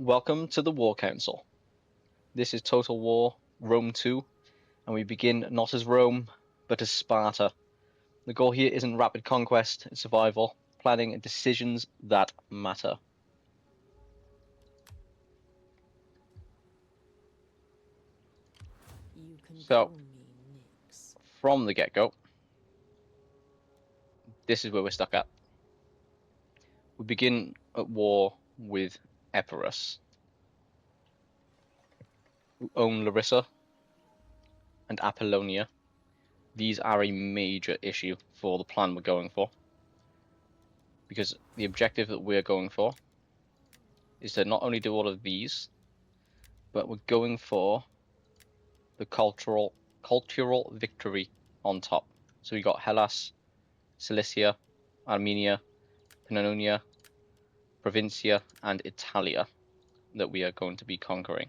Welcome to the War Council. This is Total War Rome 2, and we begin not as Rome, but as Sparta. The goal here isn't rapid conquest, it's survival, planning, and decisions that matter. So, from the get-go, this is where we're stuck at. We begin at war with Epirus, who own Larissa and Apollonia. These are a major issue for the plan we're going for, because the objective that we're going for is to not only do all of these, but we're going for the cultural victory on top. So we got Hellas, Cilicia, Armenia, Pannonia, Provincia, and Italia that we are going to be conquering.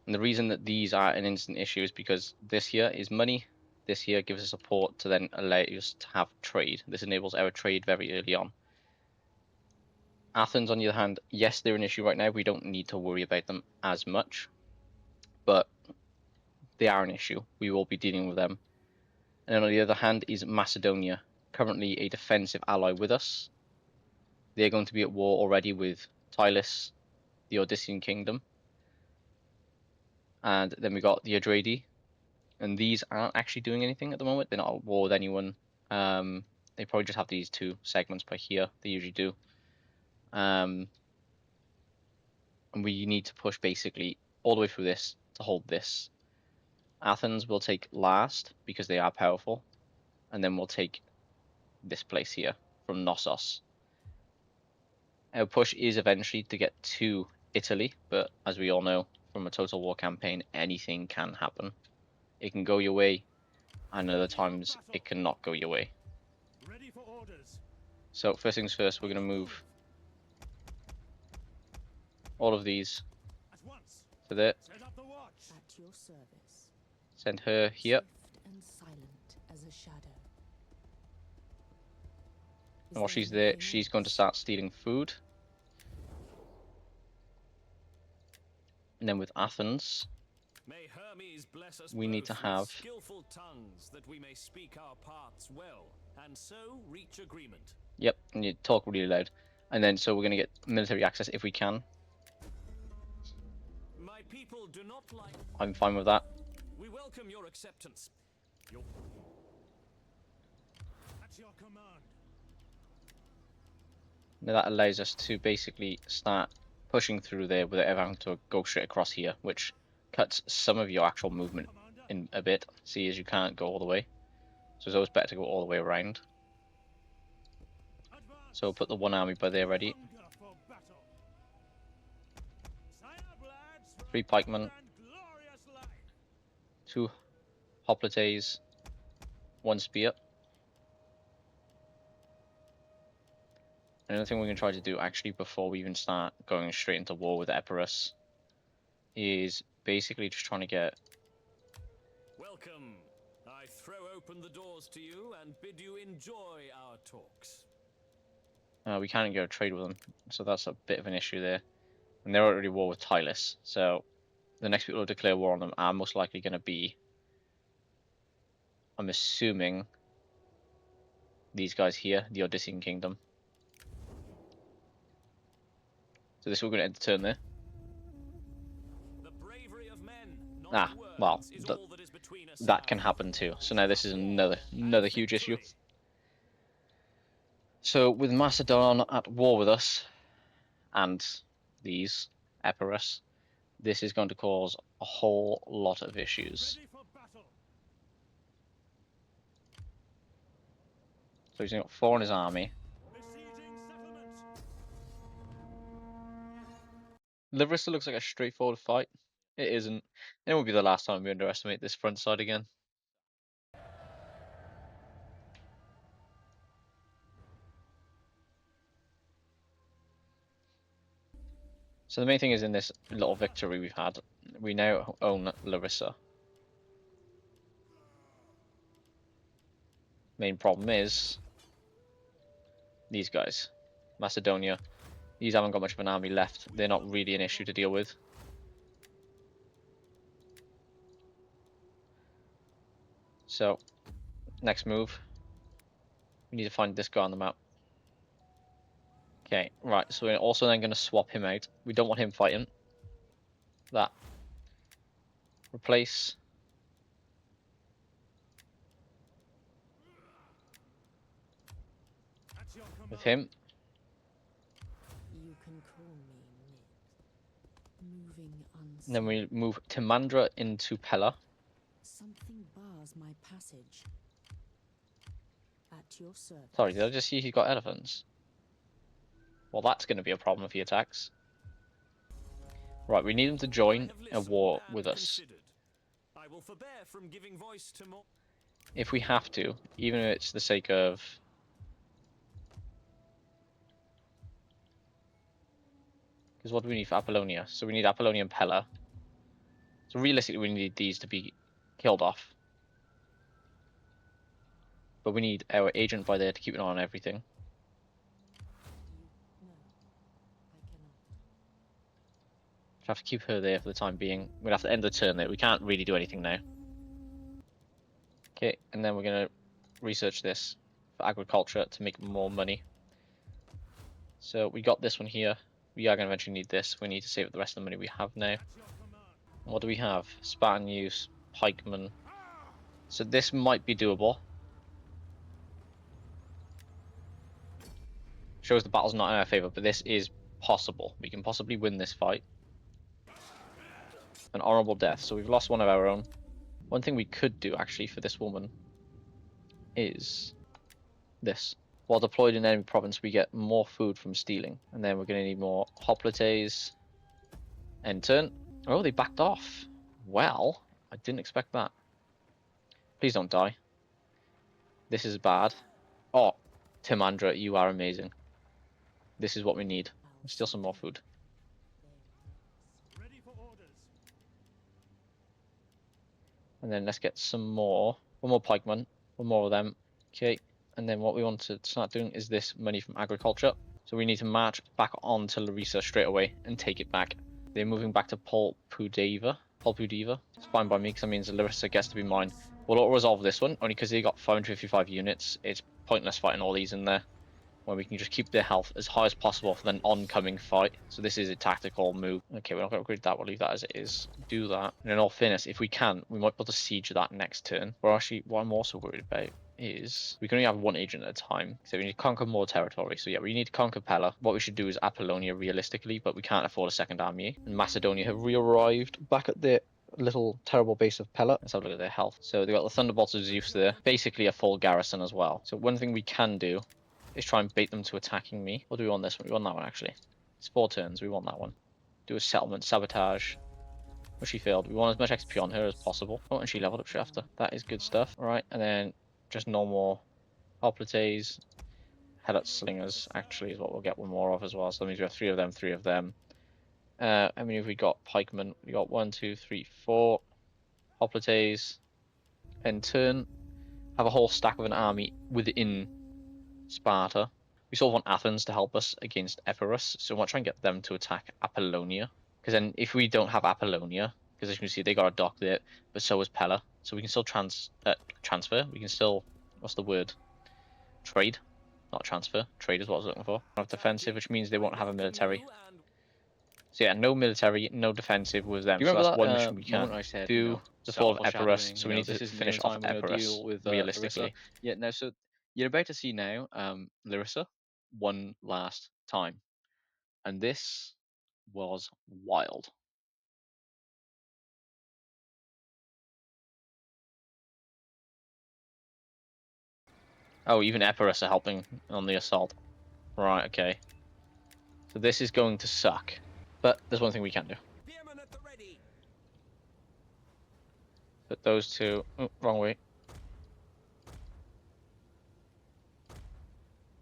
And the reason that these are an instant issue is because this here is money. This here gives us support to then allow us to have trade. This enables our trade very early on. Athens, on the other hand, yes, they're an issue right now. We don't need to worry about them as much, but they are an issue. We will be dealing with them. And then on the other hand is Macedonia, currently a defensive ally with us. They're going to be at war already with Tylis, the Odyssean kingdom. And then we got the Adradi, and these aren't actually doing anything at the moment. They're not at war with anyone. They probably just have these two segments per here. They usually do. And we need to push basically all the way through this to hold this. Athens will take last because they are powerful, and then we'll take this place here from Knossos. Our push is eventually to get to Italy, but as we all know from a Total War campaign, anything can happen. It can go your way, and other times it cannot go your way. Ready for orders. So first things first, we're going to move all of these to there. Set up the watch. At your service. Send her here. Swift and silent as a shadow. And while she's there, she's going to start stealing food. And then with Athens, May Hermes bless us we need to both have with skillful tongues that we may speak our parts well, and so reach agreement. Yep, and you talk really loud. And then so we're going to get military access if we can. My people do not like. I'm fine with that. We welcome your acceptance. At your command. Now that allows us to basically start pushing through there without ever having to go straight across here, which cuts some of your actual movement in a bit. See, as you can't go all the way. So it's always better to go all the way around. So we'll put the one army by there ready. 3 pikemen, 2 hoplites, 1 spear. Another thing we're going to try to do actually before we even start going straight into war with Epirus is basically just trying to get... Welcome. I throw open the doors to you and bid you enjoy our talks. we can't get a trade with them, so that's a bit of an issue there. And they're already at war with Tylis, so the next people to declare war on them are most likely going to be, I'm assuming, these guys here, the Odyssean kingdom. So this we're going to end the turn there. The bravery of men, not Well, is all that is between us that now. can happen too. So now this is another huge issue. So with Macedon at war with us, and these, Epirus, this is going to cause a whole lot of issues. Ready for battle. So he's got 4 in his army. Besieging settlement. Larissa looks like a straightforward fight. It isn't. It will be the last time we underestimate this front side again. So the main thing is in this little victory we've had, we now own Larissa. Main problem is these guys, Macedonia These haven't got much of an army left. They're not really an issue to deal with. So, next move. We need to find this guy on the map. Okay, right, so we're also then going to swap him out. We don't want him fighting. That. Replace with him. You can call me Nid. Moving And then unseen. we move Timandra into Pella. Something bars my passage. At your service. Sorry, did I just see he got elephants? Well, that's going to be a problem if he attacks. Right, we need him to join a war with us. I will forbear from giving voice to more. If we have to, even if it's the sake of... Because what do we need for Apollonia? So we need Apollonia and Pella. So realistically, we need these to be killed off. But we need our agent by there to keep an eye on everything. No, I cannot. We'll have to keep her there for the time being. We'll have to end the turn there. We can't really do anything now. Okay, and then we're going to research this for agriculture to make more money. So we got this one here. We are going to eventually need this. We need to save up the rest of the money we have now. What do we have? Spartan use, pikemen. So this might be doable. Shows the battle's not in our favor, but this is possible. We can possibly win this fight. An honorable death. So we've lost one of our own. One thing we could do actually for this woman is this. While deployed in enemy province, we get more food from stealing. And then we're going to need more hoplites. End turn. Oh, they backed off. Well, I didn't expect that. Please don't die. This is bad. Oh, Timandra, you are amazing. This is what we need. Let's steal some more food. Ready for orders. And then let's get some more. One more pikeman. One more of them. Okay. And then what we want to start doing is this money from agriculture. So we need to march back on to Larissa straight away and take it back. They're moving back to Polpudiva. It's fine by me because that means Larissa gets to be mine. We'll auto-resolve this one, only because they got 555 units. It's pointless fighting all these in there, when we can just keep their health as high as possible for the oncoming fight. So this is a tactical move. Okay, we're not going to upgrade that. We'll leave that as it is. Do that. And in all fairness, if we can, we might be able to siege that next turn. But actually, what I'm also worried about is we can only have one agent at a time. So we need to conquer more territory. So yeah, we need to conquer Pella. What we should do is Apollonia realistically, but we can't afford a second army. And Macedonia have re-arrived back at their little terrible base of Pella. Let's have a look at their health. So they've got the Thunderbolts of Zeus there. Basically a full garrison as well. So one thing we can do is try and bait them to attacking me. What do we want this one? We want that one actually. It's 4 turns. We want that one. Do a settlement, sabotage. But she failed. We want as much XP on her as possible. Oh, and she leveled up after. That is good stuff. Alright, and then just normal hoplites. Helot slingers actually is what we'll get one more of as well. So that means we have 3 of them, 3 of them. How many have we got? Pikemen. We got 1, 2, 3, 4 hoplites. In turn, have a whole stack of an army within Sparta. We still want Athens to help us against Epirus, so we want to try and get them to attack Apollonia. Because then if we don't have Apollonia, because as you can see they got a dock there, but so is Pella, so we can still transfer. We can still, what's the word? Trade, not transfer. Trade is what I was looking for. Have defensive, which means they won't have a military. So yeah, no military, no defensive with them. You So remember that's that one mission we moment can I said, do. The fall of Epirus, self-foreshadowing, so we need this to is the finish only off time we're gonna Epirus deal with realistically. Larissa. Yeah, no, so you're about to see now Larissa one last time. And this was wild. Oh, even Epirus are helping on the assault. Right, okay. So this is going to suck. But there's one thing we can do. Put those two... Oh, wrong way.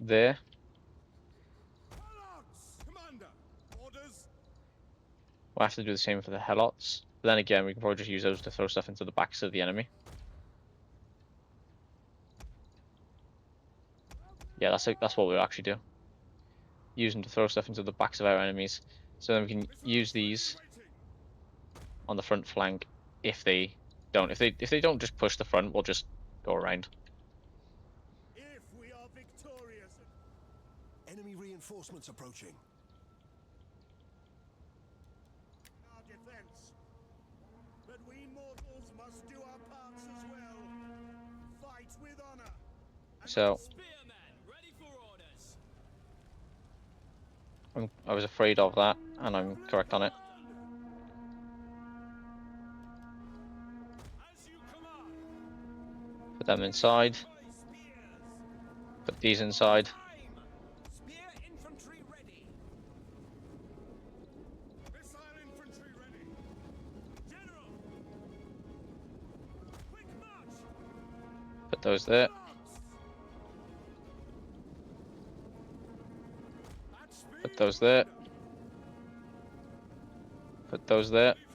There. Commander, orders. We'll have to do the same for the Helots. But then again, we can probably just use those to throw stuff into the backs of the enemy. Yeah, that's what we'll actually do. use them to throw stuff into the backs of our enemies. So then we can use these on the front flank if they don't. If they don't just push the front, we'll just go around. If we are victorious. Enemy reinforcements approaching. Our defense. But we mortals must do our parts as well. Fight with honor. So Spearmen, ready for orders. I was afraid of that, and I'm correct on it. As you command. Put them inside. My spears. Put these inside. Time. Spear infantry ready. Missile infantry ready. General. Quick march. Put those there. At speed. Put those there. Put those there. Ready for orders.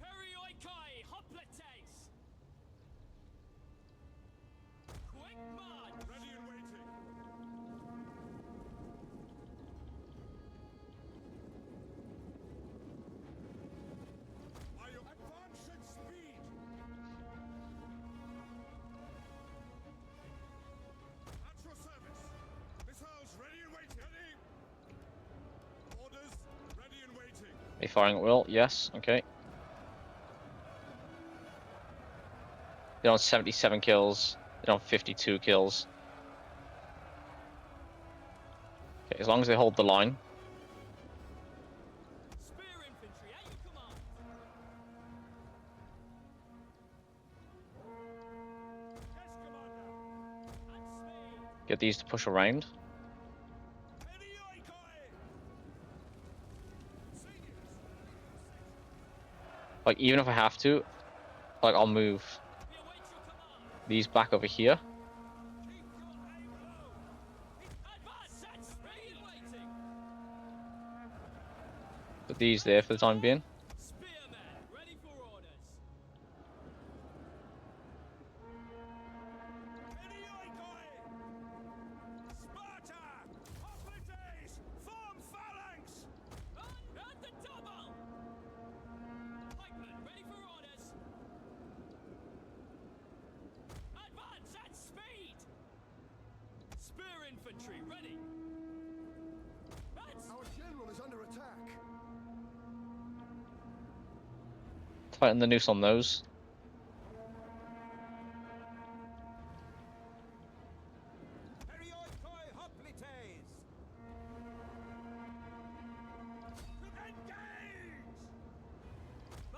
Perioikoi hoplites. Quick march. Ready and waiting. Are you advance at speed? At your service. Missiles ready and waiting. Ready. Orders ready and waiting. Are you firing at will? Yes. Okay. They're on 77 kills. They're on 52 kills. Okay, as long as they hold the line. Spear infantry at your command. Yes, commander. At speed. Get these to push around. Perioikoi. Seniors. Like, even if I have to, like, I'll move We await your command. these back over here. Keep your aim low. Advance at speed. Waiting. Put these there for the time being. Spearmen, ready for orders. Perioikoi. Sparta. Hoplites. Form phalanx. At the double. Pikemen, ready for orders. Advance at speed. Spear infantry, ready. At Our general is under attack. Tighten the noose on those. Perioikoi hoplites! Engage!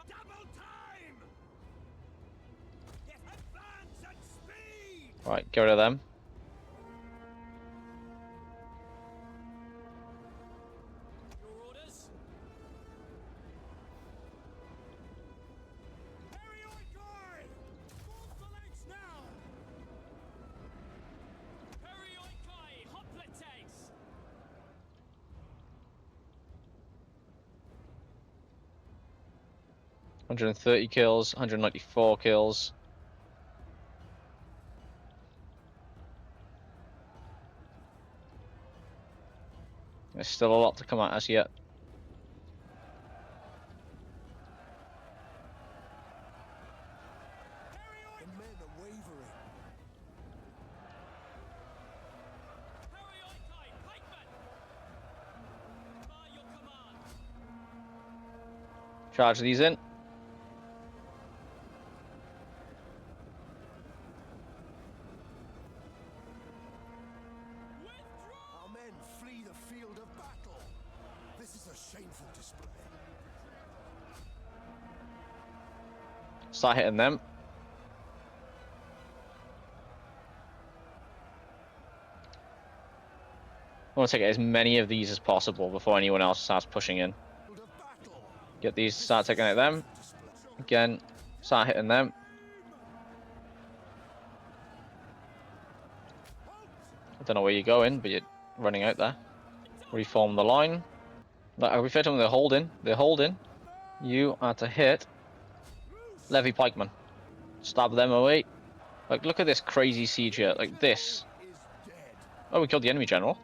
Double time! Yes, advance at speed! Right, get rid of them. Your orders? Perioikoi! Form phalanx now! Perioikoi hoplites! 130 kills, 194 kills. There's still a lot to come at us yet. The men are wavering. Perioikoi pikemen! By your command! Charge these in. Withdraw! Our men flee the field of battle. This is a shameful display. Start hitting them. I want to take as many of these as possible before anyone else starts pushing in. Field of battle. Get these, start taking out them. Display. Again, start hitting them. I don't know where you're going, but you're running out there. Reform the line. Like, I refer to them, they're holding. They're holding. You are to hit Levy Pikeman. Stab them away. Like, look at this crazy siege here. Like, this. Is dead. Oh, we killed the enemy general.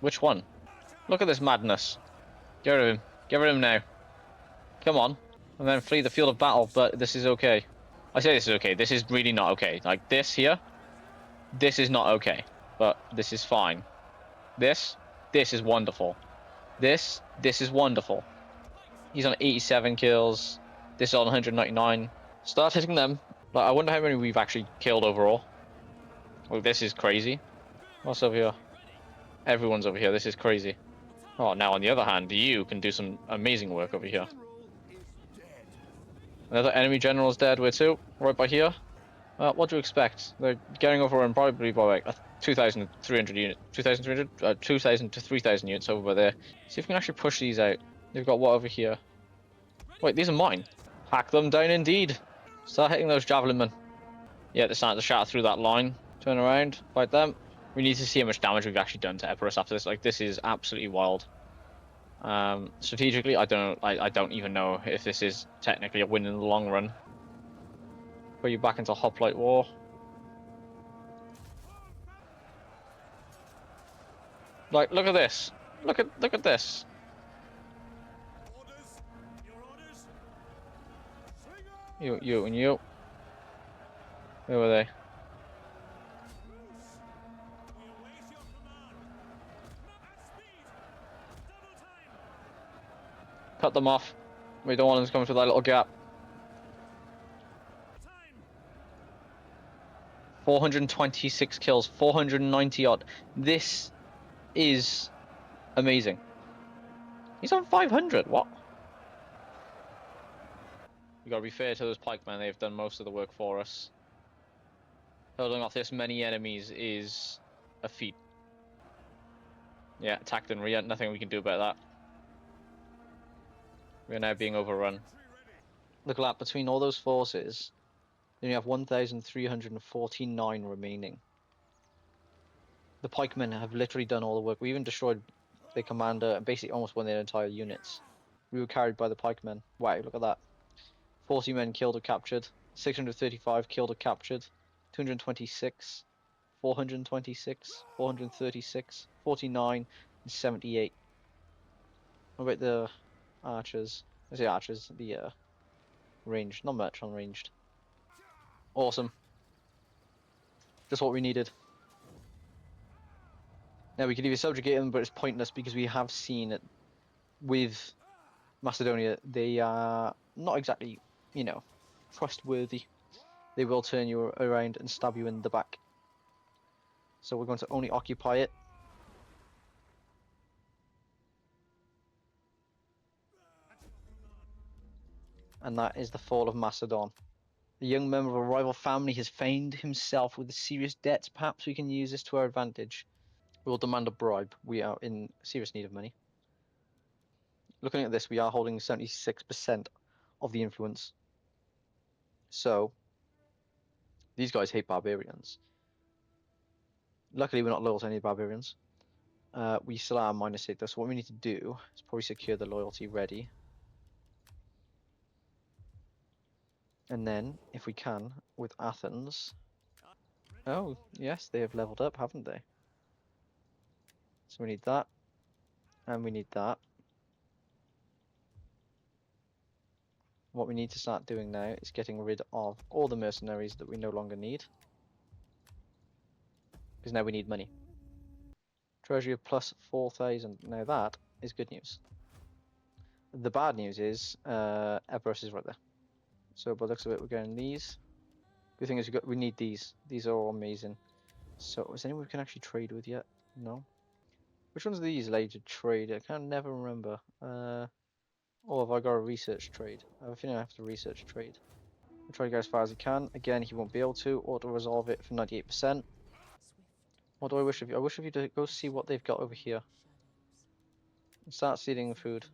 Which one? Look at this madness. Get rid of him. Get rid of him now. Come on. And then flee the field of battle, but this is okay. I say this is okay. This is really not okay. Like, this here, this is not okay. But this is fine. This is wonderful. This is wonderful. He's on 87 kills. This is on 199. Start hitting them. Like, I wonder how many we've actually killed overall. Well, this is crazy. What's over here? Everyone's over here. This is crazy. Oh, now on the other hand, you can do some amazing work over here. General is dead. Another enemy general is dead. Where to? Right by here. What do you expect? They're getting overrun probably by like 2,300 units. 2,300? 2,000 to 3,000 units over by there. See if we can actually push these out. They've got what over here? Wait, these are mine. Hack them down indeed. Start hitting those javelin men. Yeah, they're starting to shatter through that line. Turn around, fight them. We need to see how much damage we've actually done to Epirus after this. Like, this is absolutely wild. Strategically, I don't even know if this is technically a win in the long run. Put you back into hoplite war. Like, look at this. Look at this. Orders. Your orders. Swing on. You and you. Where were they? Loose. We await your command. At speed. Double time. Cut them off. We don't want them to come through that little gap. Time. 426 kills, 490 odd. This is amazing. He's on 500. What? We gotta be fair to those pikemen. They've done most of the work for us. Holding off this many enemies is a feat. Yeah, attacked in rear. Nothing we can do about that. We're now being overrun. Look at that. Between all those forces, they only have 1,349 remaining. The pikemen have literally done all the work. We even destroyed their commander and basically almost won their entire units. We were carried by the pikemen. Wow, look at that. 40 men killed or captured. 635 killed or captured. 226. 426. 436. 49. And 78. What about the archers? I say archers. The ranged. Not much on ranged. Awesome. Just what we needed. Now we could either subjugate them, but it's pointless because we have seen it with Macedonia. They are not exactly, you know, trustworthy. They will turn you around and stab you in the back. So we're going to only occupy it. And that is the fall of Macedon. The young member of a rival family has found himself with serious debts. Perhaps we can use this to our advantage. We will demand a bribe. We are in serious need of money. Looking at this, we are holding 76% of the influence. So, these guys hate barbarians. Luckily, we're not loyal to any barbarians. We still are -8 though, so what we need to do is probably secure the loyalty ready. And then, if we can, with Athens... Oh, yes, they have leveled up, haven't they? So we need that. And we need that. What we need to start doing now is getting rid of all the mercenaries that we no longer need. Because now we need money. Treasury of plus 4,000. Now that is good news. The bad news is Epirus is right there. So by the looks of it, we're getting these. Good thing is we need these. These are all amazing. So is anyone we can actually trade with yet? No. Which ones are these later trade? I can never remember. Or have I got a research trade? I have a feeling I have to research trade. I'll try to go as far as I can. Again, he won't be able to. Auto resolve it for 98%. What do I wish of you? I wish of you to go see what they've got over here. And start stealing the food.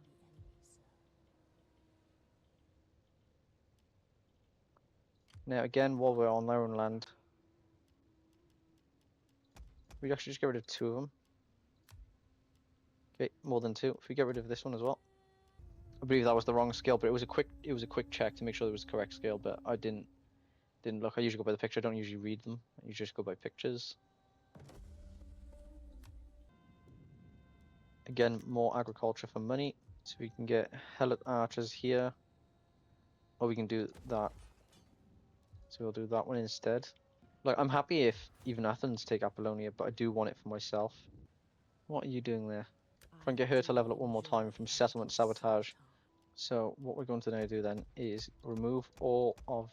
Now again, while we're on our own land, we actually just get rid of 2 of them. Okay, more than 2. If we get rid of this one as well. I believe that was the wrong scale, but it was a quick check to make sure it was the correct scale, but I didn't look. I usually go by the picture. I don't usually read them. I usually just go by pictures. Again, more agriculture for money, so we can get helot archers here, or we can do that. So we'll do that one instead. Like, I'm happy if even Athens take Apollonia, but I do want it for myself. What are you doing there? Try and get her to level up one more time from settlement sabotage. So what we're going to now do then is remove all of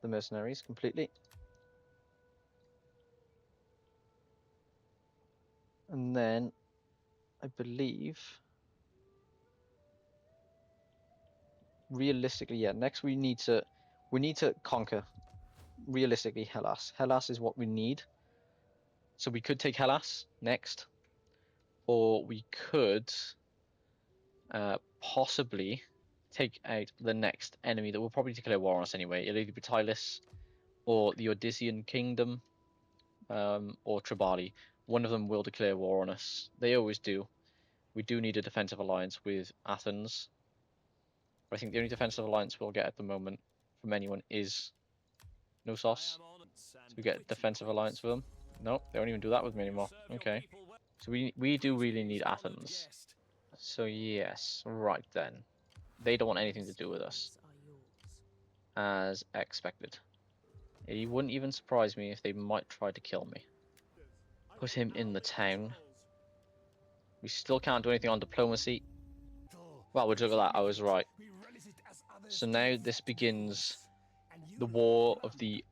the mercenaries completely. And then I believe realistically, yeah, next we need to conquer realistically Hellas. Hellas is what we need. So we could take Hellas next, or we could possibly take out the next enemy that will probably declare war on us anyway. It'll either be Tylis or the Odyssean Kingdom, or Tribali. One of them will declare war on us. They always do. We do need a defensive alliance with Athens. But I think the only defensive alliance we'll get at the moment from anyone is Knossos. So we get a defensive alliance with them. No, they don't even do that with me anymore. Okay. So we do really need Athens. So yes, right then. They don't want anything to do with us, as expected. It wouldn't even surprise me if they might try to kill me. Put him in the town. We still can't do anything on diplomacy. Well, we'll look at that. I was right. So now this begins the war of the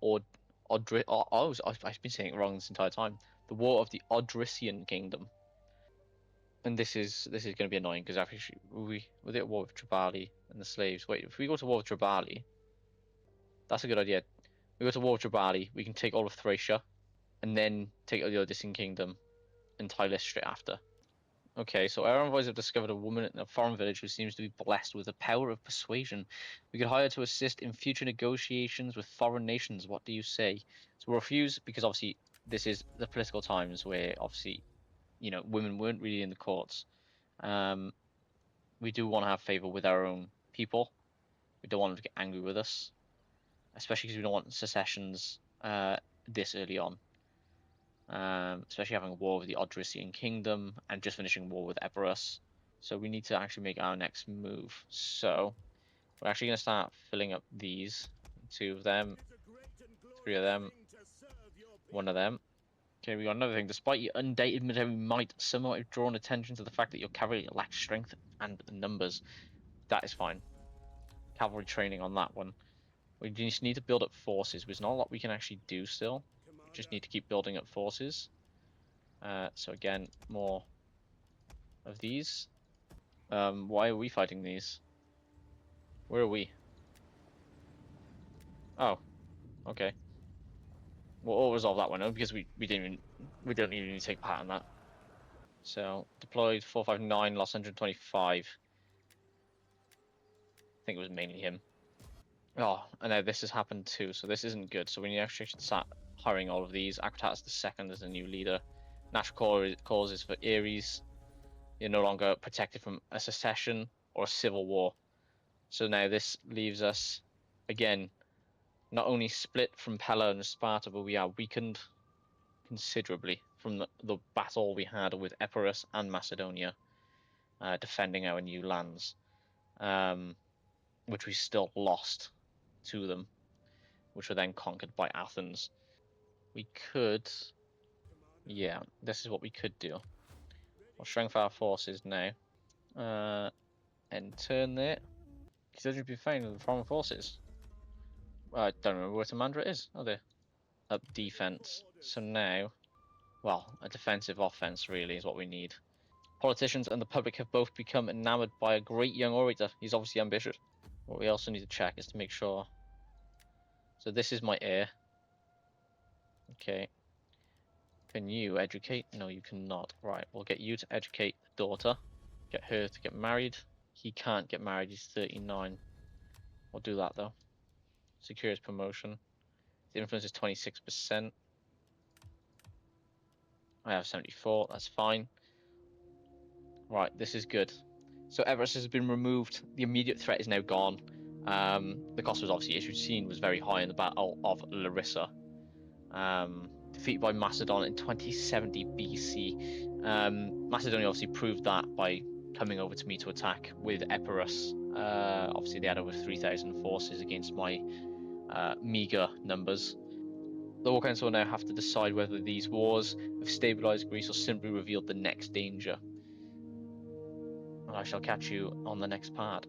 I've been saying it wrong this entire time. The war of the Odrysian Kingdom. And this is going to be annoying because actually we're at war with Tribali and the slaves. Wait, if we go to war with Tribali, that's a good idea. We go to war with Tribali, we can take all of Thracia, and then take the Odyssean Kingdom and Tylis straight after. Okay, so our envoys have discovered a woman in a foreign village who seems to be blessed with the power of persuasion. We could hire to assist in future negotiations with foreign nations. What do you say? So we'll refuse because obviously this is the political times where obviously, women weren't really in the courts. We do want to have favor with our own people. We don't want them to get angry with us, especially because we don't want secessions this early on. Especially having a war with the Odrysian Kingdom and just finishing war with Epirus. So we need to actually make our next move. So we're actually going to start filling up these. 2 of them, 3 of them, 1 of them. Okay, we got another thing. Despite your undated military might, somewhat have drawn attention to the fact that your cavalry lacks strength and numbers. That is fine. Cavalry training on that one. We just need to build up forces. There's not a lot we can actually do still. We just need to keep building up forces. So again, more of these. Why are we fighting these? Where are we? Oh, okay. We'll resolve that one because we don't even take part in that. So deployed 459, lost 125. I think it was mainly him. Oh, and now this has happened too, so this isn't good. So we actually should start hiring all of these. Akratatas II as a new leader. Natural causes for Ares. You're no longer protected from a secession or a civil war. So now this leaves us, again, not only split from Pella and Sparta, but we are weakened considerably from the battle we had with Epirus and Macedonia, defending our new lands, which we still lost to them, which were then conquered by Athens. We could, yeah, this is what we could do. We'll strengthen our forces now, and turn there. Considering we've been fighting the foreign forces. I don't remember where Tamandra is. Oh, there. Up defense. So now, well, a defensive offense really is what we need. Politicians and the public have both become enamored by a great young orator. He's obviously ambitious. What we also need to check is to make sure. So this is my heir. Okay. Can you educate? No, you cannot. Right, we'll get you to educate the daughter. Get her to get married. He can't get married, he's 39. We'll do that though. Secure his promotion. The influence is 26%. I have 74, that's fine. Right, this is good. So Everest has been removed. The immediate threat is now gone. The cost was obviously issued seen was very high in the Battle of Larissa. Defeated by Macedon in 2070 BC. Macedonia obviously proved that by coming over to me to attack with Epirus. Obviously they had over 3,000 forces against my meager numbers. The War Council will now have to decide whether these wars have stabilised Greece or simply revealed the next danger. And I shall catch you on the next part.